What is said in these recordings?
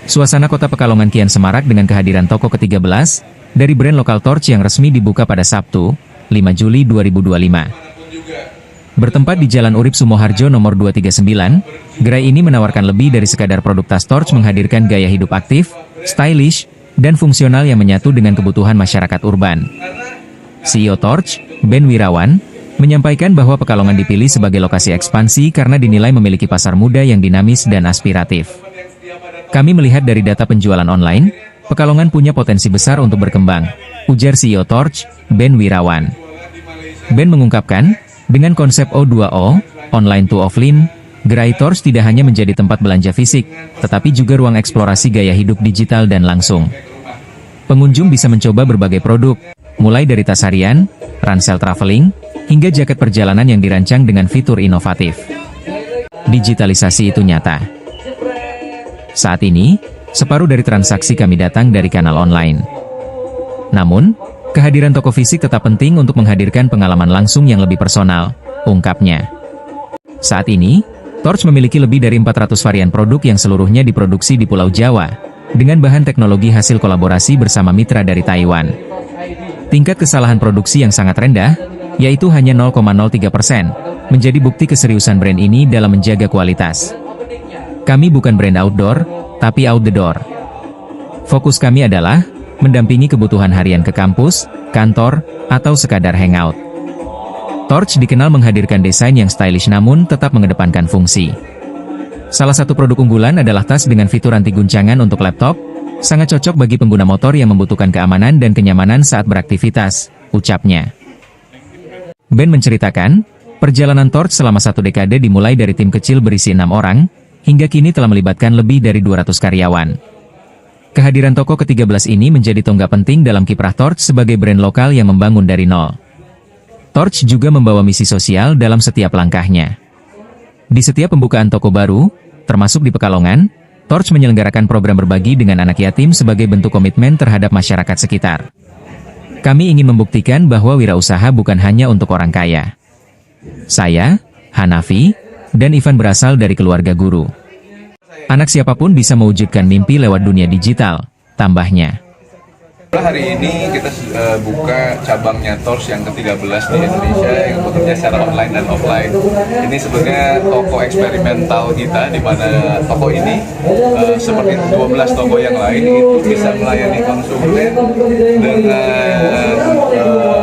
Suasana kota Pekalongan kian semarak dengan kehadiran toko ke-13 dari brand lokal Torch yang resmi dibuka pada Sabtu, 5 Juli 2025. Bertempat di Jalan Urip Sumoharjo nomor 239, gerai ini menawarkan lebih dari sekadar produk tas Torch, menghadirkan gaya hidup aktif, stylish, dan fungsional yang menyatu dengan kebutuhan masyarakat urban. CEO Torch, Ben Wirawan, menyampaikan bahwa Pekalongan dipilih sebagai lokasi ekspansi karena dinilai memiliki pasar muda yang dinamis dan aspiratif. Kami melihat dari data penjualan online, Pekalongan punya potensi besar untuk berkembang, ujar CEO Torch, Ben Wirawan. Ben mengungkapkan, dengan konsep O2O, online to offline, gerai Torch tidak hanya menjadi tempat belanja fisik, tetapi juga ruang eksplorasi gaya hidup digital dan langsung. Pengunjung bisa mencoba berbagai produk, mulai dari tas harian, ransel traveling, hingga jaket perjalanan yang dirancang dengan fitur inovatif. Digitalisasi itu nyata. Saat ini, separuh dari transaksi kami datang dari kanal online. Namun, kehadiran toko fisik tetap penting untuk menghadirkan pengalaman langsung yang lebih personal, ungkapnya. Saat ini, Torch memiliki lebih dari 400 varian produk yang seluruhnya diproduksi di Pulau Jawa, dengan bahan teknologi hasil kolaborasi bersama mitra dari Taiwan. Tingkat kesalahan produksi yang sangat rendah, yaitu hanya 0,03%, menjadi bukti keseriusan brand ini dalam menjaga kualitas. Kami bukan brand outdoor, tapi out the door. Fokus kami adalah mendampingi kebutuhan harian ke kampus, kantor, atau sekadar hangout. Torch dikenal menghadirkan desain yang stylish namun tetap mengedepankan fungsi. Salah satu produk unggulan adalah tas dengan fitur anti guncangan untuk laptop, sangat cocok bagi pengguna motor yang membutuhkan keamanan dan kenyamanan saat beraktivitas, ucapnya. Ben menceritakan, perjalanan Torch selama 1 dekade dimulai dari tim kecil berisi 6 orang, hingga kini telah melibatkan lebih dari 200 karyawan. Kehadiran toko ke-13 ini menjadi tonggak penting dalam kiprah Torch sebagai brand lokal yang membangun dari nol. Torch juga membawa misi sosial dalam setiap langkahnya. Di setiap pembukaan toko baru, termasuk di Pekalongan, Torch menyelenggarakan program berbagi dengan anak yatim sebagai bentuk komitmen terhadap masyarakat sekitar. Kami ingin membuktikan bahwa wirausaha bukan hanya untuk orang kaya. Saya, Hanafi, dan Ivan berasal dari keluarga guru. Anak siapapun bisa mewujudkan mimpi lewat dunia digital, tambahnya. Hari ini kita buka cabangnya Torch yang ke-13 di Indonesia yang bekerja secara online dan offline. Ini sebenarnya toko eksperimental kita, di mana toko ini seperti 12 toko yang lain itu bisa melayani konsumen dengan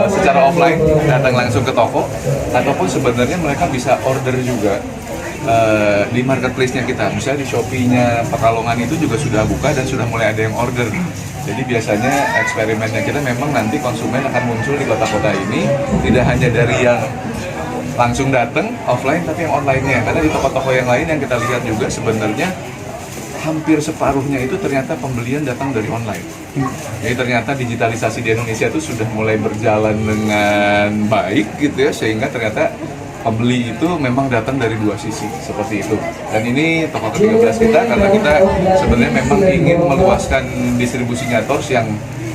secara offline, datang langsung ke toko, ataupun sebenarnya mereka bisa order juga di marketplace-nya kita. Misalnya di Shopee-nya Pekalongan itu juga sudah buka dan sudah mulai ada yang order. Jadi biasanya eksperimennya kita memang nanti konsumen akan muncul di kota-kota ini, tidak hanya dari yang langsung datang offline, tapi yang online-nya. Karena di toko-toko yang lain yang kita lihat juga sebenarnya hampir separuhnya itu ternyata pembelian datang dari online. Jadi ternyata digitalisasi di Indonesia itu sudah mulai berjalan dengan baik gitu ya, sehingga ternyata pembeli itu memang datang dari dua sisi, seperti itu. Dan ini toko ke-13 kita, karena kita sebenarnya memang ingin meluaskan distribusinya Torch yang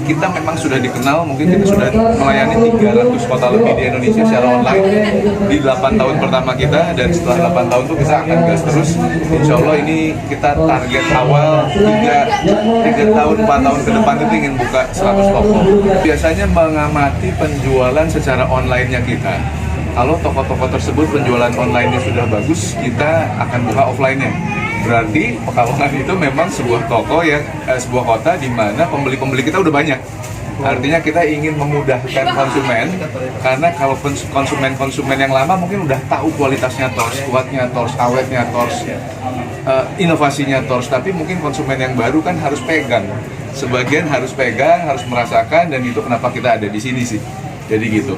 kita memang sudah dikenal, mungkin kita sudah melayani 300 kota lebih di Indonesia secara online di 8 tahun pertama kita, dan setelah 8 tahun itu kita akan gas terus. Insya Allah ini kita target awal 3 tahun, 4 tahun ke depan itu ingin buka 100 toko. Biasanya mengamati penjualan secara online-nya kita. Kalau toko-toko tersebut penjualan online-nya sudah bagus, kita akan buka offline-nya. Berarti Pekalongan itu memang sebuah toko yang sebuah kota di mana pembeli-pembeli kita udah banyak. Artinya kita ingin memudahkan konsumen, karena kalau konsumen yang lama mungkin udah tahu kualitasnya Torch, kuatnya Torch, awetnya Torch, inovasinya Torch, tapi mungkin konsumen yang baru kan harus pegang. Sebagian harus pegang, harus merasakan, dan itu kenapa kita ada di sini sih. Jadi gitu.